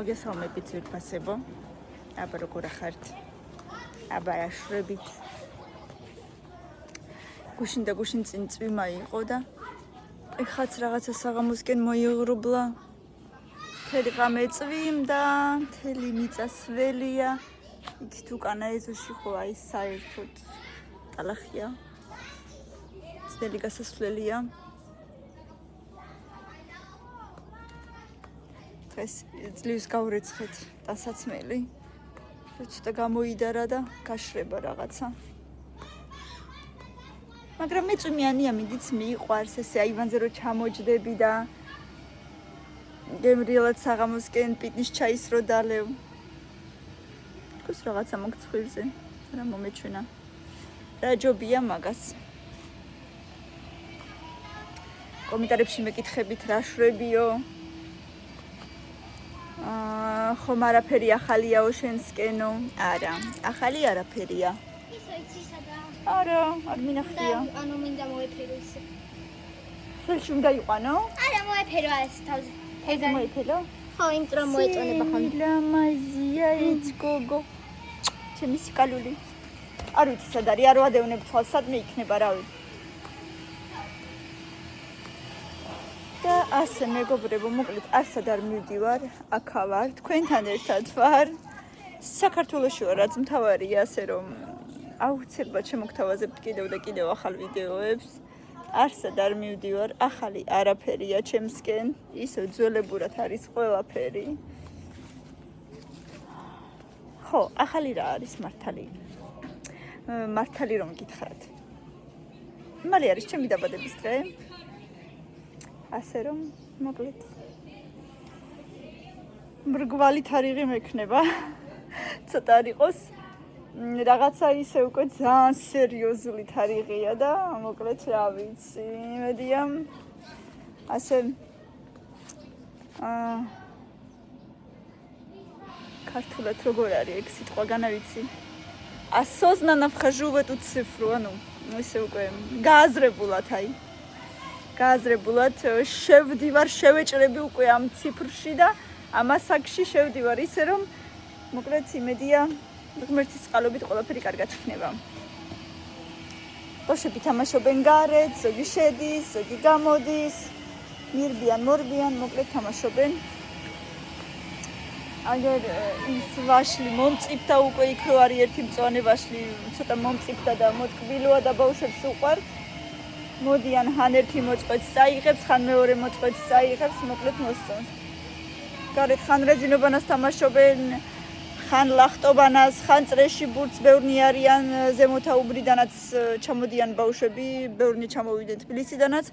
მოგესალმებით ძვირფასებო. აბა როგორ ახართ? აბა აშრებით. გუშინ წინ წვიმა იყო და ეხაც რაღაცა საღამოსკენ მოიღრუბლა. მთელი ღამე წვიმდა, მთელი მიწა სველია. იქით უკანა ეზოში ხო აი საერთოდ ტალახია. ძნელი გასასვლელია. დღეს ძლივს გავრეცხეთ დასაცმელი. ცოტა გამოიდარა და გაშრება რაღაცა. მაგრამ მე წვიმიანია მინდიც მიყვარს ესე აივანზე რო ჩამოჯდები და გემრიელად საღამოსკენ პიტნის ჩაის რო დალევ. გოს რაღაცა მოგცხვირზე, რა მომეჩვენა. რა ჯობია მაგას. კომენტარებში მეკითხებით რა შვებიო. ხომ არაფერი ახალიაო შენსკენო? არა, ახალი არაფერია. არა, არ მინახია. ანუ მინდა მოეფერო ისე. ხელში უნდა იყვანო? არა, მოეფერო ეს თავზე. ეს მოეფერო? ხო, იმიტომ რომ მოეწონება ხოლმე. ლამაზია ეს გოგო. ჩემი სიკალული. არ ვიცი სად არის, არ ვადევნებ თვალს, სადმე იქნება, რავი. და ასე მეგობრებო, მოკლედ არსად არ მივდივარ, აქა ვარ, თქვენთან ერთად ვარ. საქართველოში ვარ, რაც მთავარია, ასე რომ აუცილებლად შემოგთავაზებთ კიდევ და კიდევ ახალ ვიდეოებს. არსად არ მივდივარ, ახალი არაფერია ჩემსკენ, ისე ძველებურად არის ყველაფერი. ხო, ახალი რა არის მართალი? მართალი რომ გითხრათ. მალე არის ჩემი დაბადების დღე. ასე რომ მოკლედ მრგვალი თარიღი მექნება. ცოტა არ იყოს რაღაცა ისე უკვე ძალიან სერიოზული თარიღია და მოკლედ რა ვიცი, იმედია ასე ქართულად როგორ არის ეგ სიტყვა განავიცი? Осознанно вхожу в эту цифру, ну, ისე უკვე გააზრებულად აი. გააზრებულად შევდივარ, შევეჭრები უკვე ამ ციფრში და ამ ასაკში შევდივარ ისე რომ მოკლედ იმედია ღმერთის წყალობით ყველაფერი კარგად იქნება. ბავშვები თამაშობენ გარეთ, ზოგი შედის, ზოგი გამოდის, მირბიან, მორბიან, მოკლედ თამაშობენ. აგერ ის ვაშლი მომწიფდა უკვე იქ რო არის ერთი მწვანე ვაშლი, ცოტა მომწიფდა და მოტკბილოა და ბავშვებს უყვართ. მოდიან ხან ერთი მოწყვეტს წაიღებს, ხან მეორე მოწყვეტს წაიღებს, მოკლედ მოსწონს. გარეთ ხან რეზინობანას თამაშობენ, ხან ლახტობანას, ხან წრეში ბურთს ბევრნი არიან, ზემოთაუბრიდანაც ჩამოდიან ბავშვები, ბევრნი ჩამოვიდნენ თბილისიდანაც.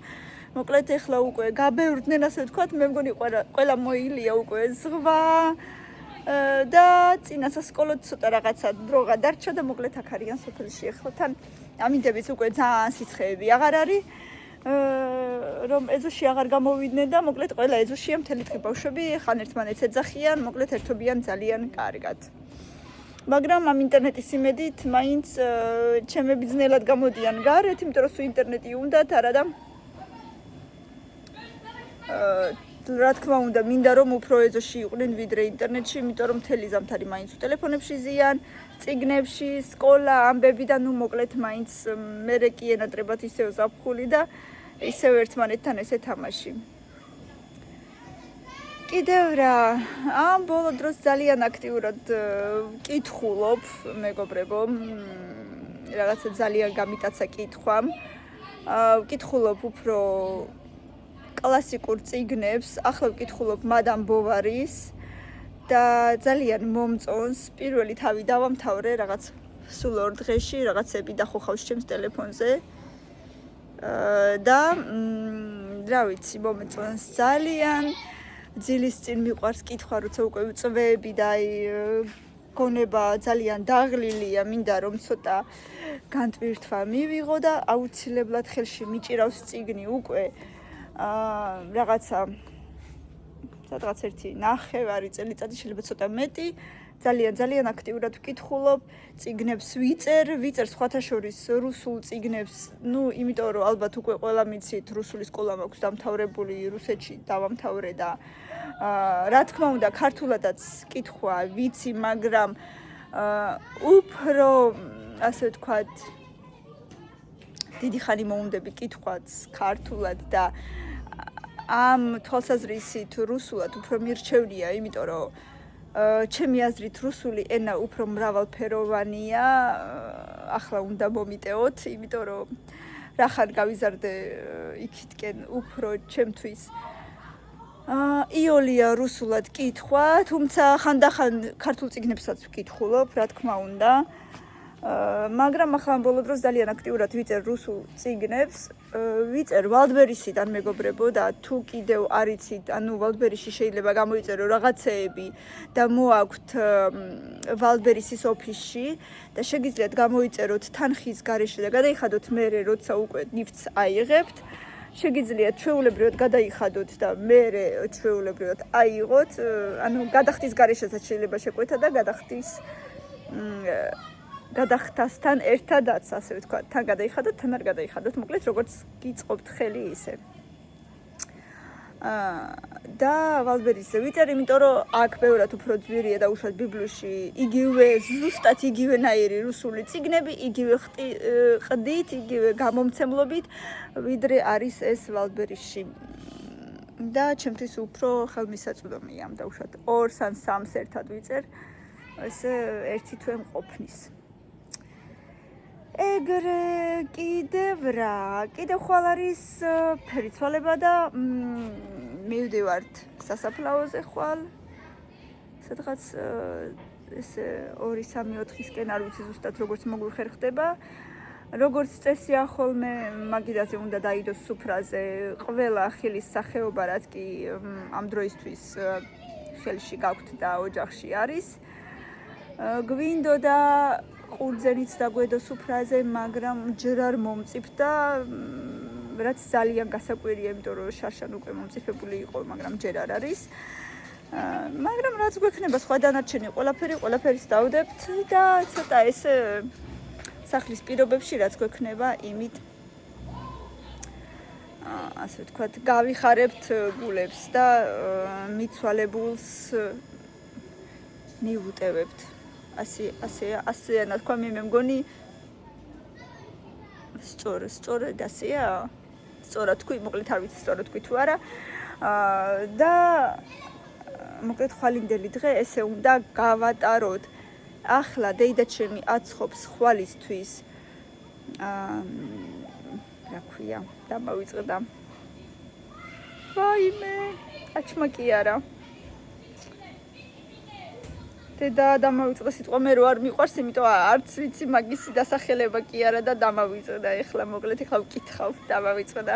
მოკლედ ეხლა უკვე გაბევრდნენ, ასე ვთქვათ, მე მგონი ყველა მოილია უკვე ზღვა და წინა სასკოლოდ ცოტა რაღაცა დრო გადარჩა და მოკლედ აქ არიან სოფელში ეხლა თან ამინდების უკვე ძალიან სიცხეები აღარ არის რომ ეზოში აღარ გამოვიდნენ და მოკლედ ყველა ეზოშია მთელი დღე ბავშვები ხან ერთმანეთს ეძახიან, მოკლედ ერთობიან ძალიან კარგად. მაგრამ ამ ინტერნეტის იმედით მაინც ჩემები ძნელად გამოდიან გარეთ, იმიტომ რომ სულ ინტერნეტი უნდათ არა და რა თქმა უნდა, მინდა რომ უფრო ეზოში იყვნენ ვიდრე ინტერნეტში, იმიტომ რომ მთელი ზამთარი მაინც ტელეფონებში ზიან, წიგნებში, სკოლა, ამბები და ნუ მოკლედ მაინც მერე კი ენატრებათ ისევ ზაფხული და ისევ ერთმანეთთან ესე თამაში. კიდევ რა, ამ ბოლო დროს ძალიან აქტიურად ვკითხულობ, მეგობრებო, რაღაცა ძალიან გამიტაცა კითხვა. ვკითხულობ უფრო კლასიკურ წიგნებს, ახლა ვკითხულობ მადამ ბოვარის და ძალიან მომწონს. პირველი თავი დავამთავრე რაღაც სულ 2 დღეში, რაღაცები დახოხავს ჩემს ტელეფონზე. და რა ვიცი, მომწონს ძალიან. ძილის წინ მიყვარს კითხვა, როცა უკვე ვწვევები და აი გონება ძალიან დაღლილია, მინდა რომ ცოტა განტვირთვა მივიღო და აუცილებლად ხელში მიჭირავს წიგნი უკვე რაღაცა სადღაც ერთი 9 წელიწადი შეიძლება ცოტა მეტი ძალიან აქტიურად ვკითხულობ, წიგნებს ვიწერ სხვათა შორის რუსულ წიგნებს, იმიტომ რომ ალბათ უკვე ყველა მიცით, რუსული სკოლა მაქვს დამთავრებული, რუსეთში დავამთავრე და რა თქმა უნდა, ქართულადაც კითხვა ვიცი, მაგრამ უფრო ასე ვთქვათ, დიდი ხანი მოუნდები კითხვაც ქართულად და ამ თვალსაზრისით რუსულად უფრო მირჩევნია, იმიტომ რომ ჩემი აზრით რუსული ენა უფრო მრავალფეროვანია, ახლა უნდა მომიტევოთ, იმიტომ რომ რახან გავიზარდე იქითკენ უფრო ჩემთვის იოლია რუსულად კითხვა, თუმცა ხანდახან ქართულ წიგნებსაც ვკითხულობ, რა თქმა უნდა. მაგრამ ახლა ბოლო დროს ძალიან აქტიურად ვიწერ რუსულ წიგნებს, ვიწერ ვალდბერისიდან მეგობრებო და თუ კიდევ არ იცით, ვალდბერიში შეიძლება გამოიწერო რაღაცეები და მოაქვთ ვალდბერისის ოფისში და შეგიძლიათ გამოიწეროთ თანხის გარეშე და გადაიხადოთ მერე, როცა უკვე ნიფტს აიღებთ. შეგიძლიათ ჩვეულებრივად გადაიხადოთ და მერე ჩვეულებრივად აიღოთ, გადახდის გარეშესაც შეიძლება შეკვეთა და გადახდასთან ერთადაც, ასე ვთქვათ, თან გადაიხადოთ, თან არ გადაიხადოთ, მოკლედ როგორც გიწყობთ ხელი ისე. და ვალდბერიზე ვიწერ, იმიტომ რომ აქ ბევრად უფრო ძვირია და უშუალოდ ბიბლიოში ზუსტად იგივენაირი რუსული წიგნები, იგივე ყდით, იგივე გამომცემლობით, ვიდრე არის ეს ვალდბერიში. და ჩემთვის უფრო ხელმისაწვდომია და უშუალოდ 2-ს ან 3-ს ერთად ვიწერ, ესე ერთი თვე მყოფნის. ეგრე კიდევ ხვალ არის ფერიცვალება და მივდივართ სასაფლაოზე ხვალ, სადღაც ესე 2-3-4-ისკენ არ ვიცი ზუსტად როგორც მოგვიხერ ხდება. როგორც წესია ხოლმე მაგიდაზე უნდა დაიდოს სუფრაზე ყველა ხილის სახეობა, რაც კი ამ დროისთვის ხელში გაქვთ და ოჯახში არის. გვინდოდა ყურძენიც დაგვედო სუფრაზე, მაგრამ ჯერ არ მომწიფ და რაც ძალიან გასაკვირია, იმიტომ რომ შარშან უკვე მომწიფებული იყო, მაგრამ ჯერ არ არის. მაგრამ რაც გვექნება სხვა დანარჩენი ყველაფერი დავდებთ და ცოტა ესე სახლის პირობებში რაც გვექნება, იმით ასე ვთქვათ, გავიხარებთ გულებს და მიცვალებულს მივუტევებთ. ასე თქვა მე მგონი სწორად ასეა, სწორად თქვი, მოკლედ არ ვიცი სწორად თქვი თუ არა. და მოკლედ ხვალინდელი დღე ესე უნდა გავატაროთ. ახლა დეიდაჩემი აცხობს ხვალისთვის რა ქვია, დამავიწყდა. ვაიმე, აჩმა კი არა. და დამავიწყდა სიტყვა მე რო არ მიყვარს, იმიტომ არც ვიცი მაგისი დასახელება კი არა და დამავიწყდა. ეხლა მოკლედ ვკითხავ, დამავიწყდა.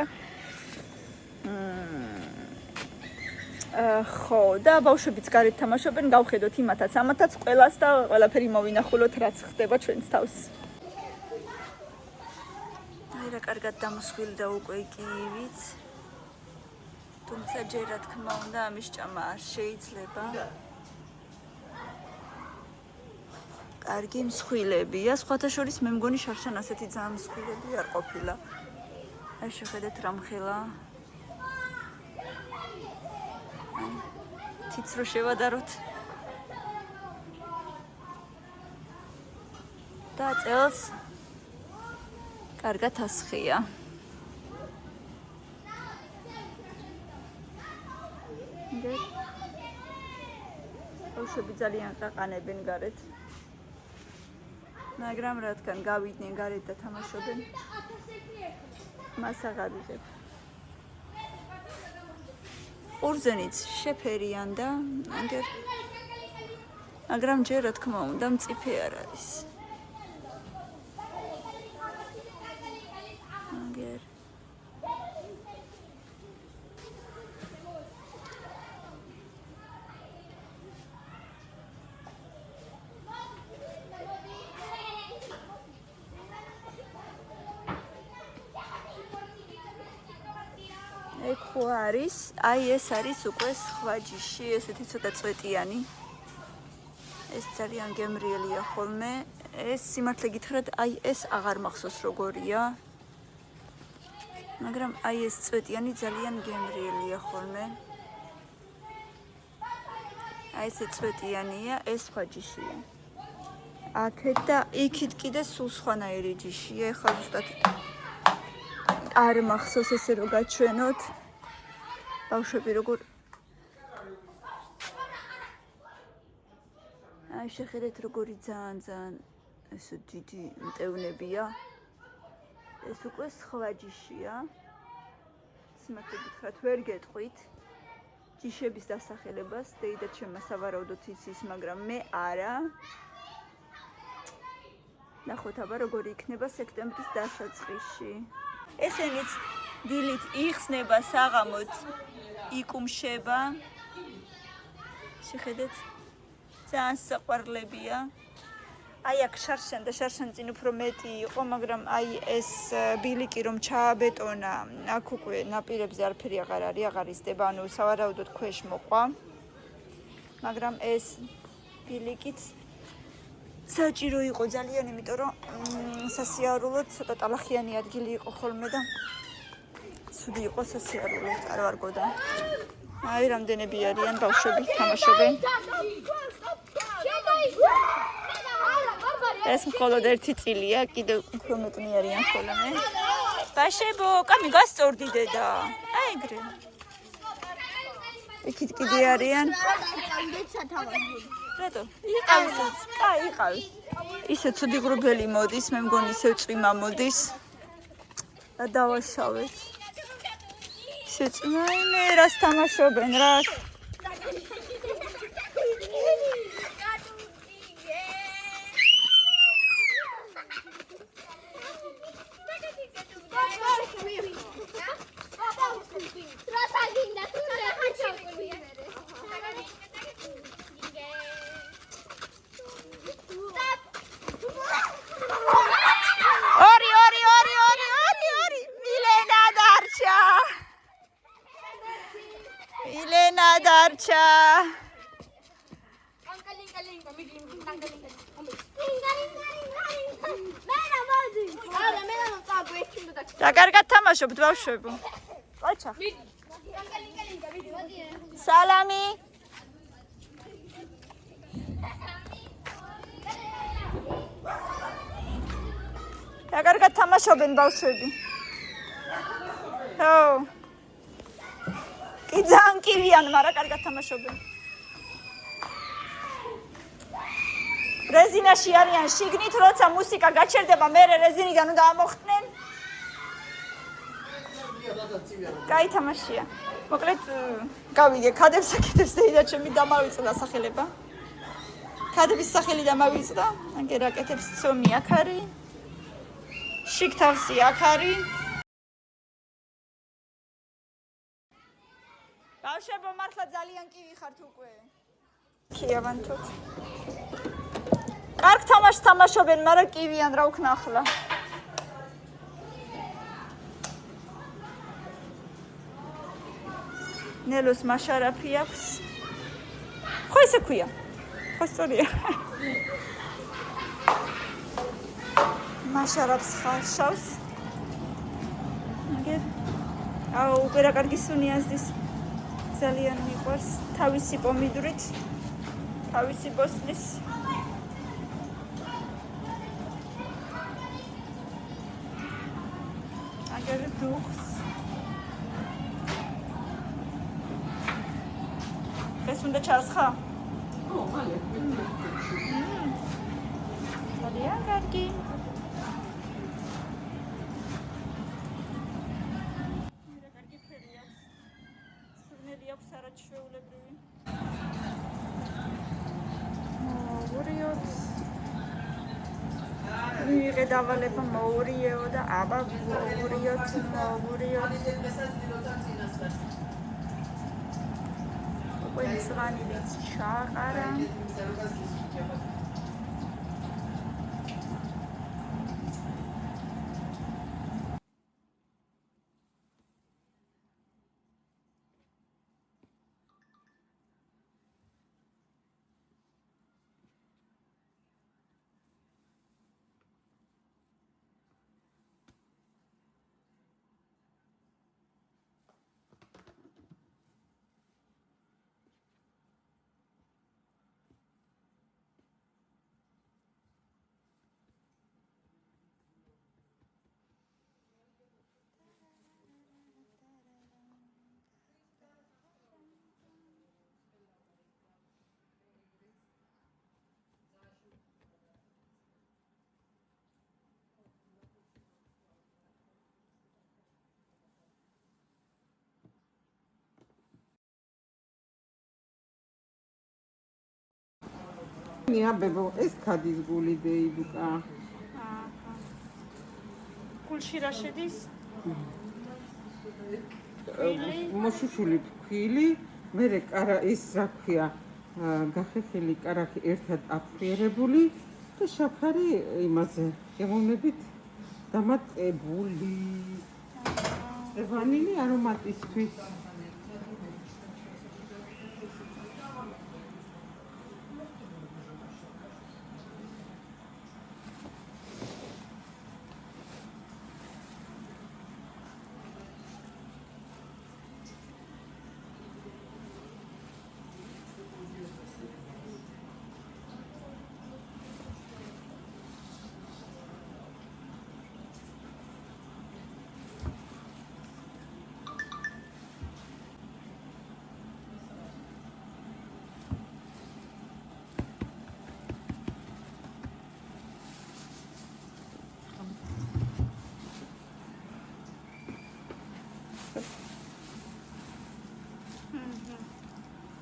ხო, და ბავშვებიც გარეთ თამაშობენ, გავხედოთ იმათაც, ამათაც ყველას და ყველაფერი მოვინახულოთ, რაც ხდება ჩვენს თავს. რა კარგად დამოსხვილდა უკვე კიივიც. თუმცა ჯერ რა თქმა უნდა ამის ჭამა არ შეიძლება. კარგი მსხვილებია, სხვათა შორის მე მგონი შარშან ასეთი ძალიან მსხვილები არ ყოფილა. აი შეხედეთ რა მხელა. თიც რო შევადაროთ. და წელს კარგად ასხია. ბავშვები ძალიან ყაყანებენ გარეთ. მაგრამ რადგან გავიდნენ გარეთ და თამაშობენ, მას აღარიღებ. ყურძენიც შეფერიან და მაგრამ ჯერ რა თქმა უნდა მწიფე არ არის. ეგ ხო არის, აი ეს არის უკვე სხვა ჯიში, ესეთი ცოტა წვეტიანი. ეს ძალიან გემრიელია ხოლმე. ეს სიმართლე გითხრათ, აი ეს აღარ მახსოვს როგორია. მაგრამ აი ეს წვეტიანი ძალიან გემრიელია ხოლმე. აი ეს წვეტიანია, ეს სხვა ჯიშია. აქეთ და იქით კიდე სულ სხვანაირი ჯიშია. ეხლა ზუსტად არ მახსოვს ესე რომ გაჩვენოთ. ბავშვები როგორ აი შეხედეთ როგორი ძალიან ესე დიდი მტევნებია. ეს უკვე სხვა ჯიშია. სიმართლე გითხრათ, ვერ გეტყვით ჯიშების დასახელებას, დეიდა ჩემმა სავარაუდოდ იცის, მაგრამ მე არა. ნახოთ აბა როგორი იქნება სექტემბრის დასაწყისში. ესენიც დილით იხსნება, საღამოთ იკუმშება. შეხედეთ, ძალიან საყვარლებია. აი აქ შარშან და შარშანწინ უფრო მეტი იყო, მაგრამ აი ეს ბილიკი რომ ჩააბეტონა, აქ უკვე ნაპირებზე არაფერი აღარ არის, აღარ იზრდება, ანუ სავარაუდოდ ქვეშ მოყვა. მაგრამ ეს ბილიკიც საჭირო იყო ძალიან, იმიტომ რომ სასიარულოდ ცოტა ტალახიანი ადგილი იყო ხოლმე და ცუდი იყო სასიარულოდ, არ ვარგოდა. აი რამდენები არიან ბავშვები თამაშობენ. ეს მხოლოდ ერთი წილია, კიდე უფრო მეტნი არიან ხოლმე. ბაშებო, კამი გასწორდი დედა. აი ეგრე. იქით კიდე არიან. რატო? იყავით. კაი, იყავით. ისე ცუდი გრუბელი მოდის, მე მგონი ისევ წვიმა მოდის. და დავაშავეთ. ისე წვიმა, მე რას თამაშობენ, რას? დარჩა. და კარგად თამაშობთ ბავშვებო. ყოჩა. სალამი. და კარგად თამაშობენ ბავშვები. ხო. კი ძალიან კივიან, მაგრამ კარგად თამაშობენ. რეზინაში არიან შიგნით, როცა მუსიკა გაჩერდება, მე რეზინიდან უნდა ამოხდნენ. კაი თამაშია. მოკლედ გავიგე, ქადებს აკეთებს და ჩემი დამავიწყდა სახელება. ქადების სახელი დამავიწყდა, აგერ აკეთებს ცომი აქ არის. შიგთავსი აქ არის. ბავშვებო, მართლა ძალიან კივი ხართ უკვე. ქიავანთოთ. კარგ თამაშს თამაშობენ, მაგრამ კივიან, რა ვქნა ახლა. ნელოს მაშარაფი აქვს. ხო ესე ქვია. ხო სწორია. მაშარაფს ხარშავს. აგერ. აუ, უკვე რა კარგი სუნი აზდის. ძალიან მიყვარს თავისი პომიდურით, თავისი ბოსტნის. აგერ დუხს. ეს უნდა ჩასხა? ო, მალე. ძალიან კარგი. არაჩვეულებრივი. მოურიოთ. მიიღე დავალება მოურიეო და აბა მოურიოთ. უკვე მწვანი ვიც ჩააყარა. ნიაბებო ეს ქადის გული დეიბუკა. გულში რა შედის? მოშუშული ფქვილი, მერე კარა ის რა ქვია, გახეხილი კარაქი ერთად აფრიერებული და შაქარი იმაზე გემოვნებით დამატებული. ვანილი არომატისთვის.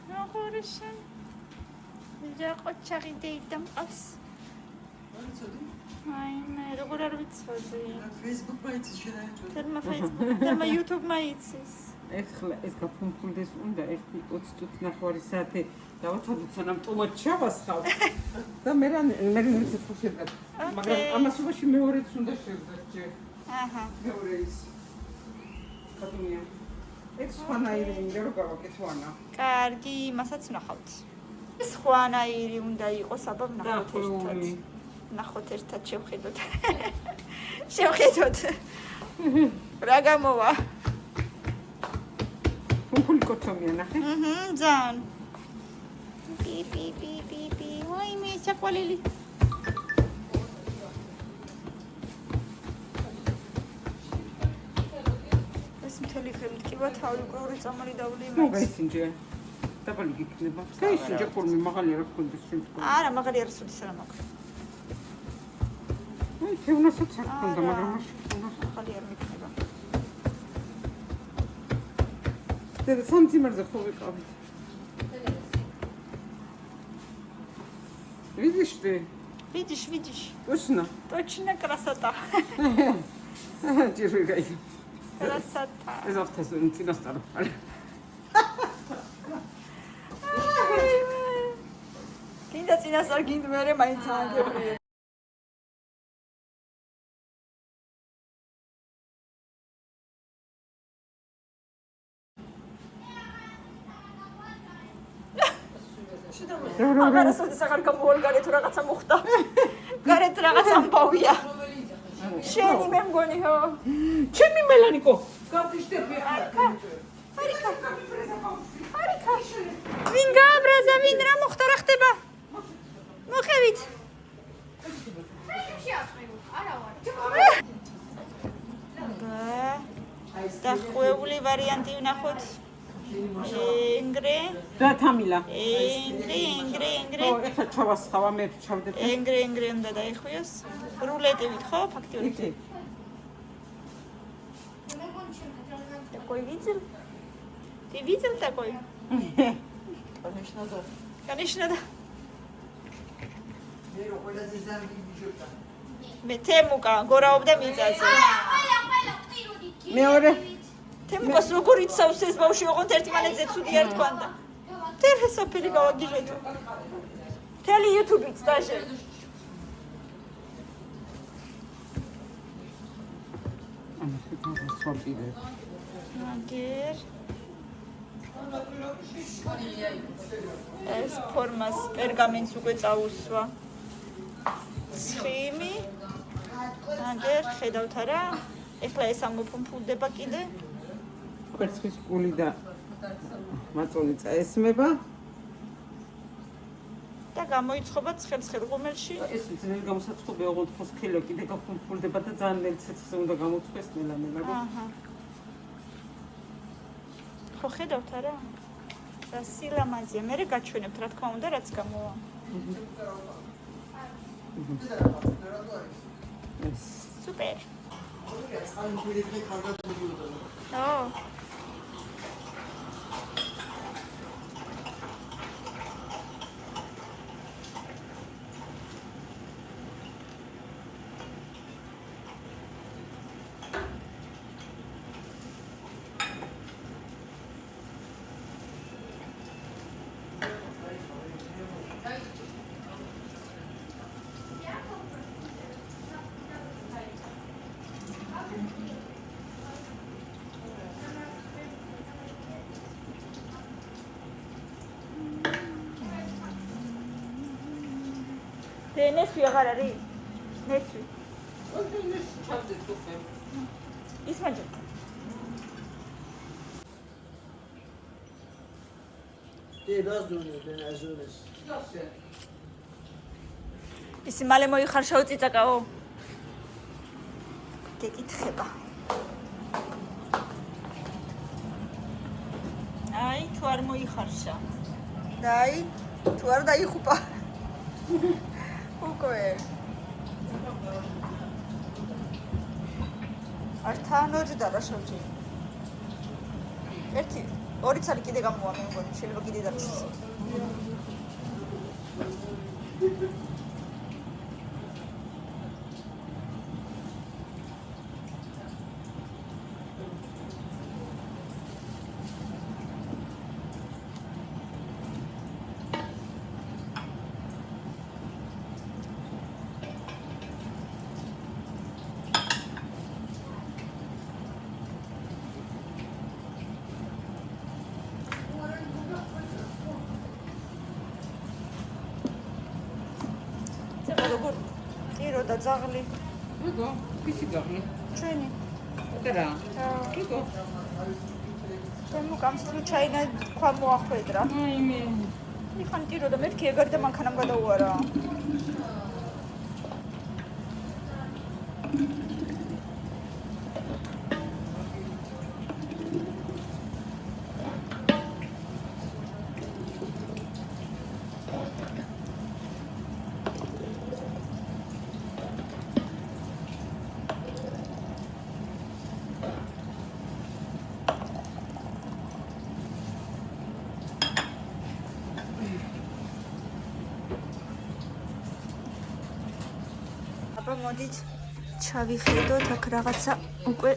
ნახორიშენ ვიჯა ყოჩაღი დეიდამ ყავს აი მე როგორ არ ვიცოდი Facebook მაიცის შედაეჭვო თერმა Facebook და YouTube მაიცის ეხლა ეს გაფუნფულდეს უნდა 1-20 წუთი ნახევარი საათი დავათავოთ სანამ ტომატ ჩავასხავ და მე ვიცი ხო შედგა მაგრამ ამასობაში მეორეც უნდა შევდარჩე აჰა მეორე ის კატუნია ეს სხვანაირი მინდა რომ გავაკეთო ანა კარგი მასაც ვნახავთ სხვანაირი უნდა იყოს აბა ვნახოთ ერთად შევხედოთ რა გამოვა ფუნფული კოთომია ნახე ძალიან პი პი პი პი პი ვაიმე ჩაკვალილი ეს მთელი ხე მткиვა თავი ყური წამალი დავლი მაინც მოგაისინჯე დაბალი გიქნება გაისინჯე ხოლმე მაღალი რა გქონდეს შემთხვევით არა მაღალი არ სულის არა მაქვს აი თევნასაც არ გქონდა მაგრამ მაღალი არ მიქნება და სამძიმარზე ხო ვიყავით Видишь ты? Видишь. Точно? Точно красота. Держи, красота. Завтра ты на старом. Кинда цинасар гинд мере მაინც აგებია. აღარ ასოდეს აღარ გამოვალ გარეთ რაღაცა მოხდა. გარეთ რაღაც ამბავია. შენი მე მგონი ხო? ჩემი მელანიკო. გაფიშტები. არიკა. ვინ გააბრაზა, ვინ რა მოხდა, რა ხდება? მოხევით. დახვეული ვარიანტი ვნახოთ. ენგრე და თამილა ენგრე ეხლა ჩავასხავა მე ჩავდეთ ენგრე უნდა დაიხვიოს რულეტივით ხო ფაქტიურად такой видел ты видел такой конечно да მე თემუკა გორაობდა მიწაზე მეორე თემუკას როგორ იცავს ეს ბავშვი ოღონდ ერთმანეთზე ცუდი არ თქვანდა თერე სოფელი გავაგიჟეთ თელი YouTube-იც დაჟე აგერ ეს ფორმას პერგამენტს უკვე წაუსვა ცხიმი აგერ ხედავთ არა ეხლა ეს ამოფუმფულდება კიდე კვერცხის გული და მაწონი წაესმება და გამოიცხობა ცხელ ღუმელში ეს ძნელი გამოსაცხობი ოღონდ ხოსქილო კიდე გაფუმფულდება და ძალიან ნელი ცეცხლზე უნდა გამოწყვეს ნელა აჰა ხო ხედავთ არა და სილამაზია მე გაჩვენებთ რა თქმა უნდა რაც გამოვა სუპერ ო ნესვი აღარ არის? ნესვი. ოდენეს ჩავდეთ უკვე. ისმაჯა. ისი მალე მოიხარშაო წიწაკაო. გეკითხება. აი, თუ არ მოიხარშა. და აი, თუ არ დაიხუპა. უკვე. არ თანოჯდა რა შევჭი. ერთი, ორი ცალი კიდე გამოვა მე მგონი, შეიძლება კიდე დარჩეს. როგორ ტირო და ძაღლი იგო, ვისი გაღლი? ჩვენი ოდერა. იგო. ჩემო გამსვლი ჩაინა თქვა მოახვედრა. აი მე. იქან ტირო და მეთქი ეგარი და მანქანამ გადაუარა. აბა მოდით ჩავიხედოთ აქ რაღაცა უკვე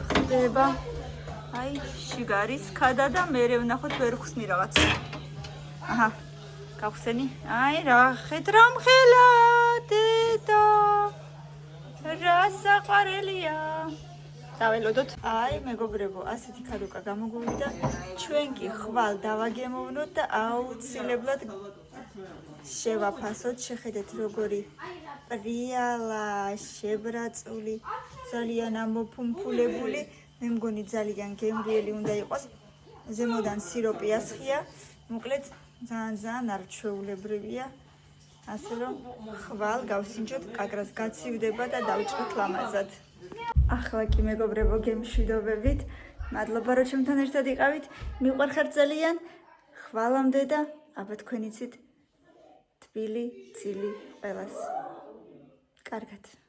ხდება. აი შიგარის ქადა და მერე ვნახოთ ვერ ხსნი რაღაც. აჰა გავხსენი. აი რა ხედრამხელა დედა რა საყვარელია. დაველოდოთ. აი მეგობრებო, ასეთი ქადუკა გამოგვივიდა. ჩვენ კი ხვალ დავაგემოვნოთ და აუცილებლად შევაფასოთ. შეხედეთ როგორი პრიალა, შებრაწული, ძალიან ამოფუმფულებული. მე მგონი ძალიან გემრიელი უნდა იყოს. ზემოდან სიროპი ასხია. მოკლედ ძალიან არჩვეულებრივია. ასე რომ ხვალ გავსინჯოთ, კაკრას გაცივდება და დავჭრით ლამაზად. ახლა კი მეგობრებო გემშვიდობებით. მადლობა რომ ჩემთან ერთად იყავით. მიყვარხართ ძალიან. ხვალამდე და აბა თქვენ იცით თბილი, წილი ყველას. კარგად.